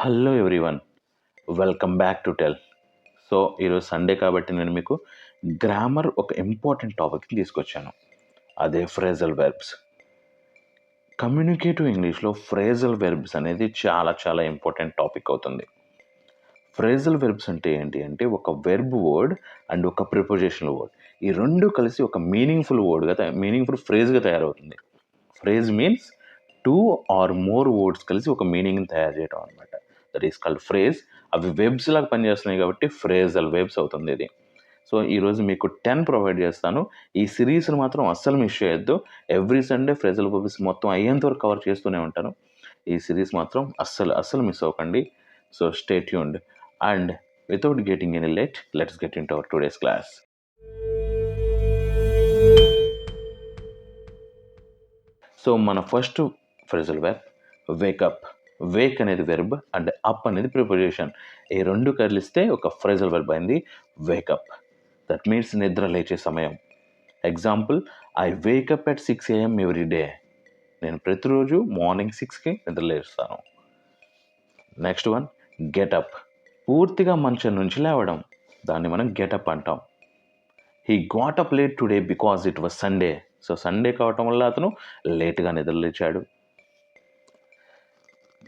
Hello everyone, welcome back to tell. So ఈరోజు Sunday కాబట్టి నేను మీకు గ్రామర్ ఒక ఇంపార్టెంట్ టాపిక్ని తీసుకొచ్చాను. అదే ఫ్రేజల్ వెర్బ్స్. కమ్యూనికేటివ్ ఇంగ్లీష్లో ఫ్రేజల్ వెర్బ్స్ అనేది చాలా చాలా ఇంపార్టెంట్ టాపిక్ అవుతుంది. ఫ్రేజల్ వెర్బ్స్ అంటే ఏంటి అంటే ఒక వెర్బ్ వర్డ్ అండ్ ఒక ప్రిపోజిషనల్ వర్డ్, ఈ రెండు కలిసి ఒక మీనింగ్ఫుల్ ఫ్రేజ్గా తయారవుతుంది. Phrase means 2 or more words కలిసి ఒక మీనింగ్ని తయారు చేయడం అనమాట. That is called phrase. అవి వెబ్స్ లాగా పనిచేస్తున్నాయి కాబట్టి ఫ్రేజల్ వెబ్స్ అవుతుంది ఇది. సో ఈరోజు మీకు 10 ప్రొవైడ్ చేస్తాను. ఈ సిరీస్ని మాత్రం అస్సలు మిస్ చేయొద్దు. ఎవ్రీ సండే ఫ్రేజల్ వెబ్స్ మొత్తం అయ్యేంత వరకు కవర్ చేస్తూనే ఉంటాను. ఈ సిరీస్ మాత్రం అస్సలు మిస్ అవ్వకండి. So stay tuned. And without getting any late, let's get into our today's class. So మన first phrasal verb wake up. Wake అనేది వెర్బ్ అండ్ అప్ అనేది ప్రిపోజిషన్. ఈ రెండు కలిస్తే ఒక ఫ్రేజల్ వెర్బ్ అయింది వేకప్. దట్ మీన్స్ నిద్ర లేచే సమయం. Example, I wake up at 6 AM every day. నేను ప్రతిరోజు మార్నింగ్ 6కి నిద్ర లేస్తాను. Next one get up. పూర్తిగా మంచం నుంచి లేవడం, దాన్ని మనం గెటప్ అంటాం. He got up late today because it was Sunday. So Sunday కావటం వల్ల అతను లేట్గా నిద్రలేచాడు.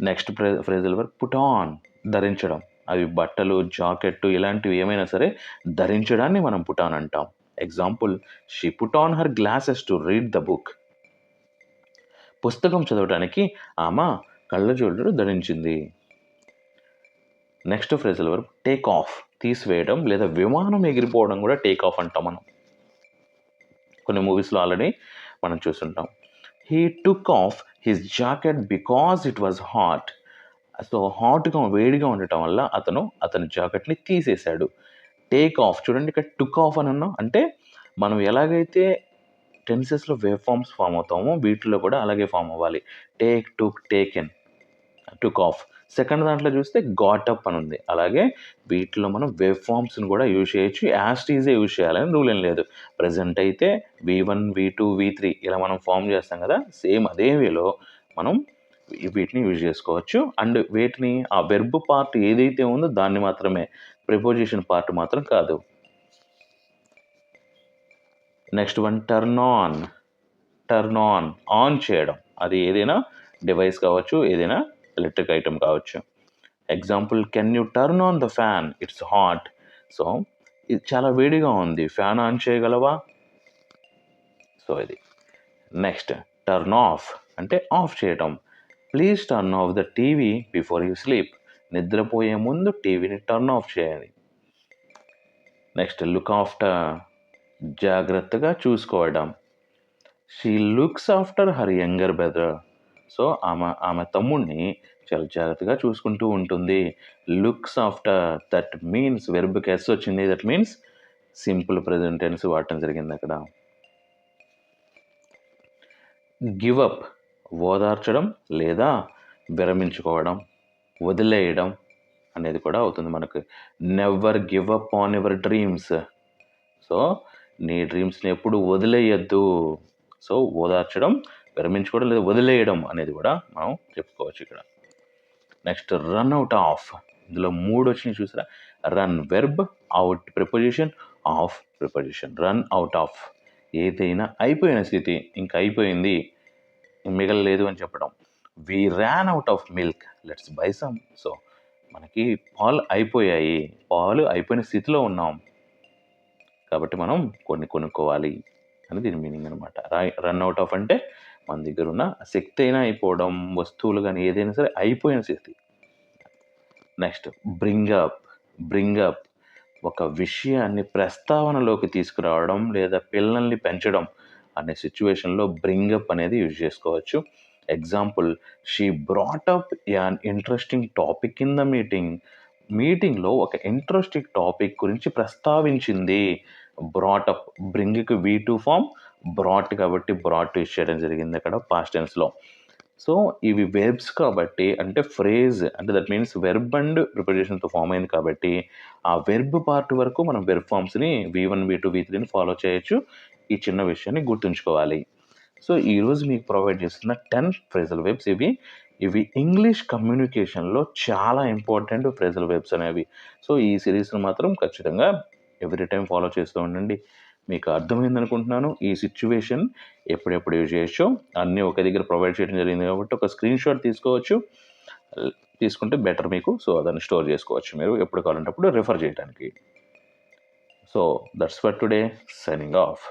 Next phrasal verb put on. ధరించడం. అవి బట్టలు, జాకెట్టు ఇలాంటివి ఏమైనా సరే ధరించడాన్ని మనం పుట్ ఆన్ అంటాం. Example, she put on her glasses to read the book. పుస్తకం చదవడానికి ఆమె కళ్ళజోళ్ళు ధరించింది. Next phrasal verb take off. తీసివేయడం లేదా విమానం ఎగిరిపోవడం కూడా టేక్ ఆఫ్ అంటాం మనం. కొన్ని మూవీస్లో ఆల్రెడీ మనం చూస్తుంటాం. He took off his jacket because it was hot. So హాట్గా వేడిగా ఉండటం వల్ల అతని జాకెట్ని తీసేశాడు. టేక్ ఆఫ్ చూడండి, ఇక్కడ టుక్ ఆఫ్ అని అన్నాం అంటే మనం ఎలాగైతే టెన్సెస్లో వేవ్ ఫామ్స్ ఫామ్ అవుతామో వీటిలో కూడా అలాగే ఫామ్ అవ్వాలి. టేక్, టుక్, టేకెన్, టుక్ ఆఫ్. సెకండ్ దాంట్లో చూస్తే గాట్ అప్ అని ఉంది. అలాగే వీటిలో మనం వేవ్ ఫామ్స్ని కూడా యూజ్ చేయొచ్చు. యాజ్ ఈజే యూజ్ చేయాలని రూల్ ఏం లేదు. ప్రజెంట్ అయితే V1, V2, V3 ఇలా మనం ఫామ్ చేస్తాం కదా, సేమ్ అదే వేలో మనం వీటిని యూజ్ చేసుకోవచ్చు. అండ్ వీటిని ఆ వెర్బ్ పార్ట్ ఏదైతే ఉందో దాన్ని మాత్రమే, ప్రిపోజిషన్ పార్ట్ మాత్రం కాదు. Next one turn on. Turn on, on చేయడం. అది ఏదైనా డివైస్ కావచ్చు, ఏదైనా ఎలక్ట్రిక్ ఐటమ్ కావచ్చు. Example, can you turn on the fan, it's hot. So ఇది చాలా వేడిగా ఉంది, ఫ్యాన్ ఆన్ చేయగలవా. సో ఇది. నెక్స్ట్ టర్న్ ఆఫ్ అంటే ఆఫ్ చేయటం. Please turn off the TV before you sleep. నిద్రపోయే ముందు టీవీని టర్న్ ఆఫ్ చేయాలి. Next look after. జాగ్రత్తగా చూసుకోవడం. She looks after her younger brother. So ఆమె తమ్ముడిని చాలా జాగ్రత్తగా చూసుకుంటూ ఉంటుంది. లుక్స్ ఆఫ్టర్, దట్ మీన్స్ వెర్బ్కి ఎస్ వచ్చింది. That means simple present tense వాడటం జరిగింది అక్కడ. గివ్ అప్, ఓదార్చడం లేదా విరమించుకోవడం, వదిలేయడం అనేది కూడా అవుతుంది మనకు. Never give up on your dreams. So నీ డ్రీమ్స్ని ఎప్పుడు వదిలేయద్దు. సో ఓదార్చడం, విరమించుకోవడం లేదా వదిలేయడం అనేది కూడా మనం చెప్పుకోవచ్చు ఇక్కడ. Next run out of. ఇందులో 3 వచ్చినాయి చూసారా. Run verb, out preposition, of preposition. Run out of ఏదైనా అయిపోయిన స్థితి, ఇంకా అయిపోయింది, మిగలలేదు అని చెప్పడం. We ran out of milk, let's buy some. So మనకి పాలు అయిపోయాయి, పాలు అయిపోయిన స్థితిలో ఉన్నాం కాబట్టి మనం కొన్ని కొనుక్కోవాలి అని దీని మీనింగ్ అనమాట. రన్ అవుట్ ఆఫ్ అంటే మన దగ్గర ఉన్న శక్తి అయినా అయిపోవడం, వస్తువులు కానీ ఏదైనా సరే అయిపోయిన స్థితి. నెక్స్ట్ బ్రింగప్. బ్రింగప్ ఒక విషయాన్ని ప్రస్తావనలోకి తీసుకురావడం లేదా పిల్లల్ని పెంచడం అనే సిచ్యువేషన్లో బ్రింగప్ అనేది యూజ్ చేసుకోవచ్చు. Example, she brought up an interesting topic in the మీటింగ్లో ఒక ఇంట్రెస్టింగ్ టాపిక్ గురించి ప్రస్తావించింది. బ్రాటప్, బ్రింగ్కి V2 ఫామ్, బ్రాట్ కాబట్టి బ్రాట్ యూజ్ చేయడం జరిగింది అక్కడ పాస్ట్ టెన్స్లో. సో ఇవి వెర్బ్స్ కాబట్టి, అంటే ఫ్రేజ్ అంటే దట్ మీన్స్ వెర్బ్ అండ్ ప్రిపోజిషన్తో ఫామ్ అయింది కాబట్టి ఆ వెర్బ్ పార్ట్ వరకు మనం వెర్బ్ ఫామ్స్ని V1, V2, V3ని ఫాలో చేయొచ్చు. ఈ చిన్న విషయాన్ని గుర్తుంచుకోవాలి. సో ఈరోజు మీకు ప్రొవైడ్ చేస్తున్న 10 ఫ్రేజల్ వెర్బ్స్ ఇవి. ఇవి ఇంగ్లీష్ కమ్యూనికేషన్లో చాలా ఇంపార్టెంట్ ఫ్రేజల్ వెర్బ్స్ అనేవి. సో ఈ సిరీస్ని మాత్రం ఖచ్చితంగా ఎవ్రీ టైం ఫాలో చేస్తూ ఉండండి. మీకు అర్థమైంది అనుకుంటున్నాను. ఈ సిచ్యువేషన్ ఎప్పుడెప్పుడు యూజ్ చేయొచ్చో అన్నీ ఒకే దగ్గర ప్రొవైడ్ చేయడం జరిగింది కాబట్టి ఒక స్క్రీన్ షాట్ తీసుకోవచ్చు. తీసుకుంటే బెటర్ మీకు. సో దాన్ని స్టోర్ చేసుకోవచ్చు మీరు ఎప్పుడు కావాలంటే అప్పుడు రిఫర్ చేయడానికి. So that's for today, signing off.